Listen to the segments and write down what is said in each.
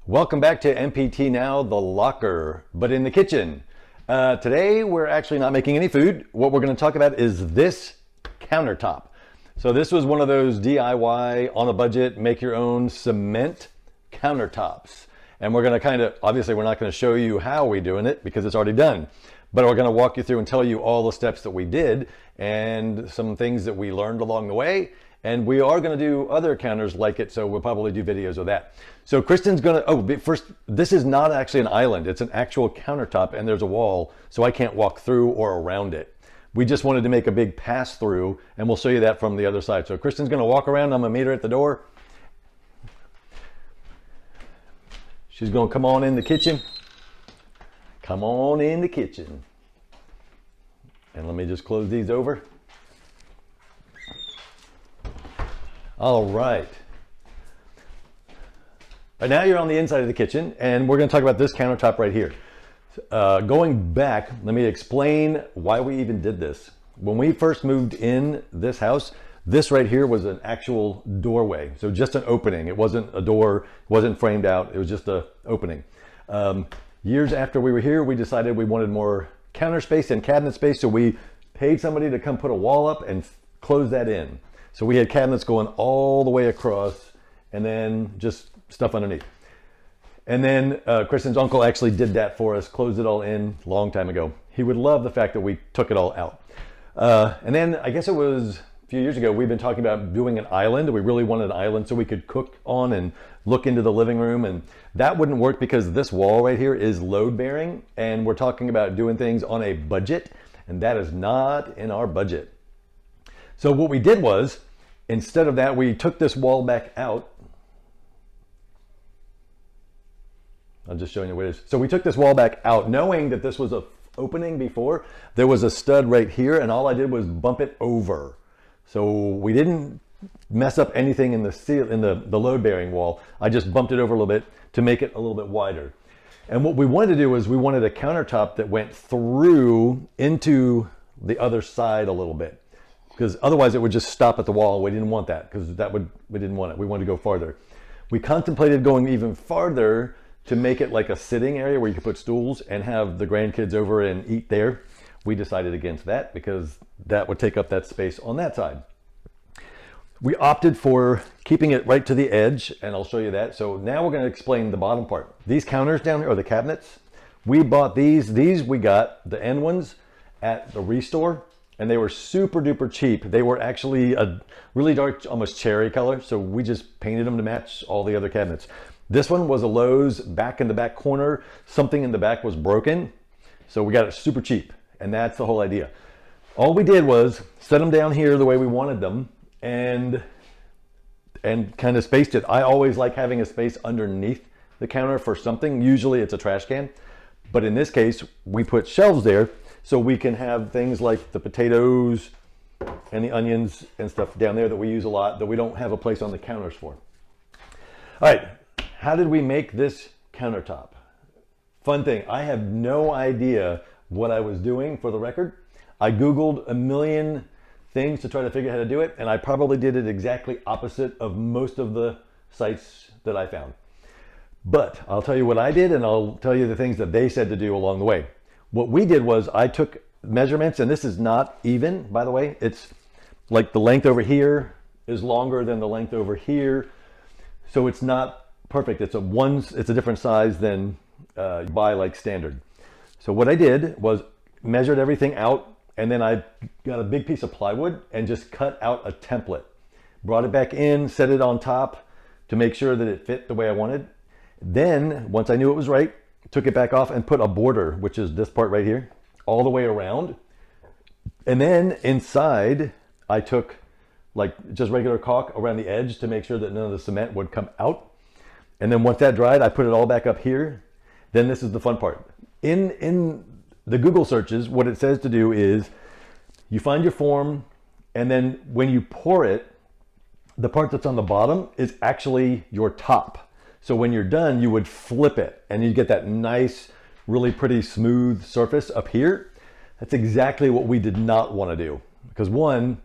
Welcome back to MPT Now, the locker, but in the kitchen. Today, we're actually not making any food. What we're going to talk about is this countertop. So this was one of those DIY, on a budget, make your own cement countertops. And we're going to obviously we're not going to show you how we're doing it because it's already done. But we're going to walk you through and tell you all the steps that we did and some things that we learned along the way. And we are going to do other counters like it, so we'll probably do videos of that. So Kristen's going to, first, this is not actually an island. It's an actual countertop, and there's a wall, so I can't walk through or around it. We just wanted to make a big pass through, and we'll show you that from the other side. So Kristen's going to walk around. I'm going to meet her at the door. She's going to come on in the kitchen. Come on in the kitchen. And let me just close these over. All right. Right now you're on the inside of the kitchen, and we're going to talk about this countertop right here. Going back, let me explain why we even did this. When we first moved in this house, this right here was an actual doorway. So just an opening. It wasn't a door, it wasn't framed out. It was just an opening. Years after we were here, we decided we wanted more counter space and cabinet space. So we paid somebody to come put a wall up and close that in. So we had cabinets going all the way across and then just stuff underneath. And then Kristen's uncle actually did that for us, closed it all in a long time ago. He would love the fact that we took it all out. And then I guess it was a few years ago, we've been talking about doing an island. We really wanted an island so we could cook on and look into the living room. And that wouldn't work because this wall right here is load bearing. And we're talking about doing things on a budget. And that is not in our budget. So what we did was, instead of that, we took this wall back out. I'm just showing you what it is. So we took this wall back out, knowing that this was an opening before. There was a stud right here, and all I did was bump it over. So we didn't mess up anything in the load-bearing wall. I just bumped it over a little bit to make it a little bit wider. And what we wanted to do was we wanted a countertop that went through into the other side a little bit, because otherwise it would just stop at the wall. We didn't want that, because we didn't want it. We wanted to go farther. We contemplated going even farther to make it like a sitting area where you could put stools and have the grandkids over and eat there. We decided against that because that would take up that space on that side. We opted for keeping it right to the edge, and I'll show you that. So now we're going to explain the bottom part. These counters down here, or the cabinets, we bought these. These we got, the end ones, at the Restore. And they were super duper cheap. They were actually a really dark, almost cherry color. So we just painted them to match all the other cabinets. This one was a Lowe's back in the back corner. Something in the back was broken. So we got it super cheap. And that's the whole idea. All we did was set them down here the way we wanted them and kind of spaced it. I always like having a space underneath the counter for something. Usually it's a trash can. But in this case, we put shelves there, so we can have things like the potatoes and the onions and stuff down there that we use a lot that we don't have a place on the counters for. All right, how did we make this countertop? Fun thing, I have no idea what I was doing, for the record. I Googled a million things to try to figure out how to do it, and I probably did it exactly opposite of most of the sites that I found. But I'll tell you what I did, and I'll tell you the things that they said to do along the way. What we did was I took measurements, and this is not even, by the way. It's like the length over here is longer than the length over here. So it's not perfect. It's a different size than you buy like standard. So what I did was measured everything out, and then I got a big piece of plywood and just cut out a template. Brought it back in, set it on top to make sure that it fit the way I wanted. Then, once I knew it was right, took it back off and put a border, which is this part right here, all the way around. And then inside, I took like just regular caulk around the edge to make sure that none of the cement would come out. And then once that dried, I put it all back up here. Then this is the fun part. In the Google searches, what it says to do is you find your form, and then when you pour it, the part that's on the bottom is actually your top. So when you're done, you would flip it and you get that nice, really pretty smooth surface up here. That's exactly what we did not want to do, because one,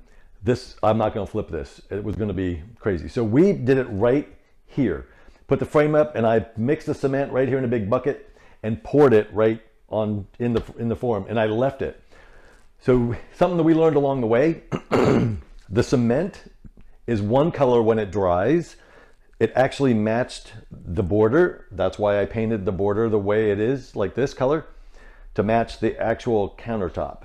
I'm not going to flip this. It was going to be crazy. So we did it right here. put the frame up, and I mixed the cement right here in a big bucket and poured it right on in the form, and I left it. So something that we learned along the way, the cement is one color when it dries. It actually matched the border. That's why I painted the border the way it is, like this color, to match the actual countertop.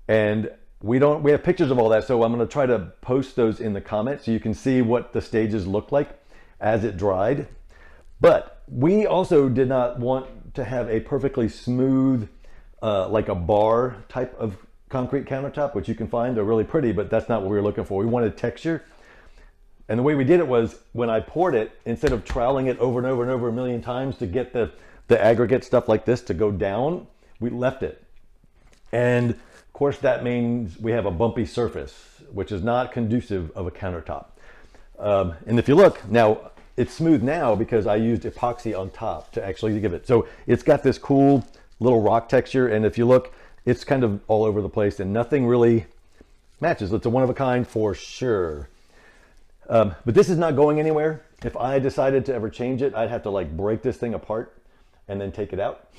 And we have pictures of all that, so I'm going to try to post those in the comments so you can see what the stages looked like as it dried. But we also did not want to have a perfectly smooth, like a bar type of concrete countertop, which you can find. They're really pretty, but that's not what we were looking for. We wanted texture. And the way we did it was, when I poured it, instead of troweling it over and over and over a million times to get the aggregate stuff like this to go down, we left it. And of course that means we have a bumpy surface, which is not conducive of a countertop. And if you look, now it's smooth now because I used epoxy on top to actually give it. So it's got this cool little rock texture, and if you look, it's kind of all over the place and nothing really matches. It's a one of a kind for sure. But this is not going anywhere. If I decided to ever change it, I'd have to like break this thing apart and then take it out,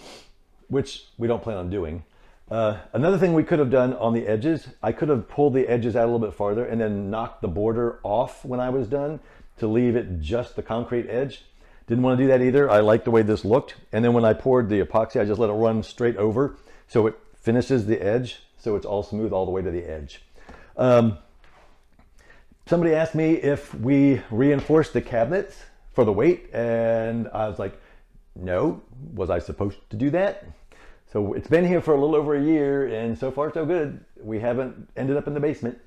which we don't plan on doing. Another thing we could have done on the edges, I could have pulled the edges out a little bit farther and then knocked the border off when I was done to leave it just the concrete edge. Didn't want to do that either. I liked the way this looked. And then when I poured the epoxy, I just let it run straight over so it finishes the edge, so it's all smooth all the way to the edge. Somebody asked me if we reinforced the cabinets for the weight, and I was like, no. Was I supposed to do that? So it's been here for a little over a year, and so far so good. We haven't ended up in the basement.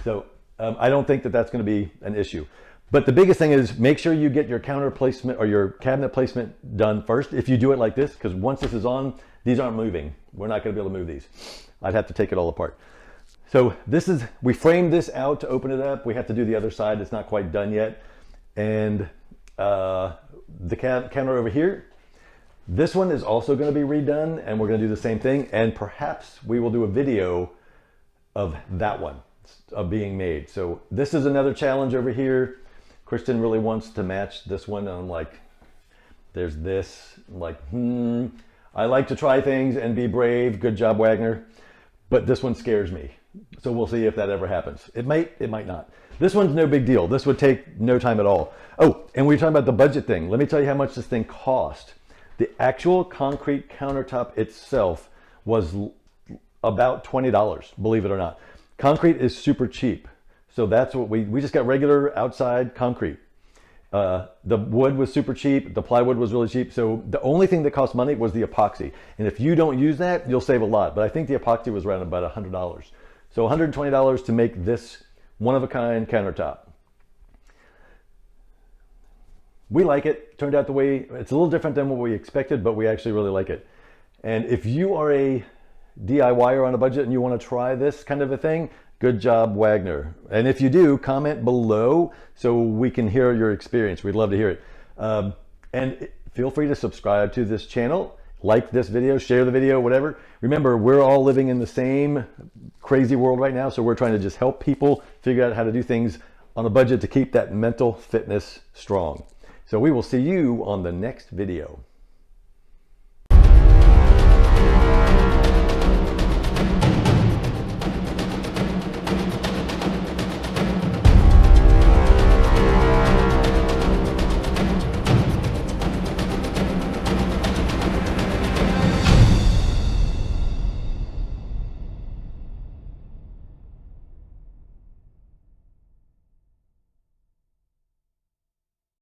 So I don't think that that's going to be an issue. But the biggest thing is make sure you get your counter placement or your cabinet placement done first if you do it like this, because once this is on, these aren't moving. We're not going to be able to move these. I'd have to take it all apart. So this is, we framed this out to open it up. We have to do the other side. It's not quite done yet. And the counter over here, this one is also going to be redone, and we're going to do the same thing. And perhaps we will do a video of that one of being made. So this is another challenge over here. Kristen really wants to match this one. And I'm like, there's this. I'm like, I like to try things and be brave. Good job, Wagner. But this one scares me. So we'll see if that ever happens. It might not. This one's no big deal. This would take no time at all. Oh, and we were talking about the budget thing. Let me tell you how much this thing cost. The actual concrete countertop itself was about $20, believe it or not. Concrete is super cheap. So that's what we just got regular outside concrete. The wood was super cheap. The plywood was really cheap. So the only thing that cost money was the epoxy. And if you don't use that, you'll save a lot. But I think the epoxy was around about $100. So $120 to make this one-of-a-kind countertop. We like it. Turned out the way, it's a little different than what we expected, but we actually really like it. And if you are a DIYer on a budget and you want to try this kind of a thing, good job, Wagner. And if you do, comment below so we can hear your experience. We'd love to hear it. And feel free to subscribe to this channel, like this video, share the video, whatever. Remember, we're all living in the same crazy world right now, so we're trying to just help people figure out how to do things on a budget to keep that mental fitness strong. So we will see you on the next video.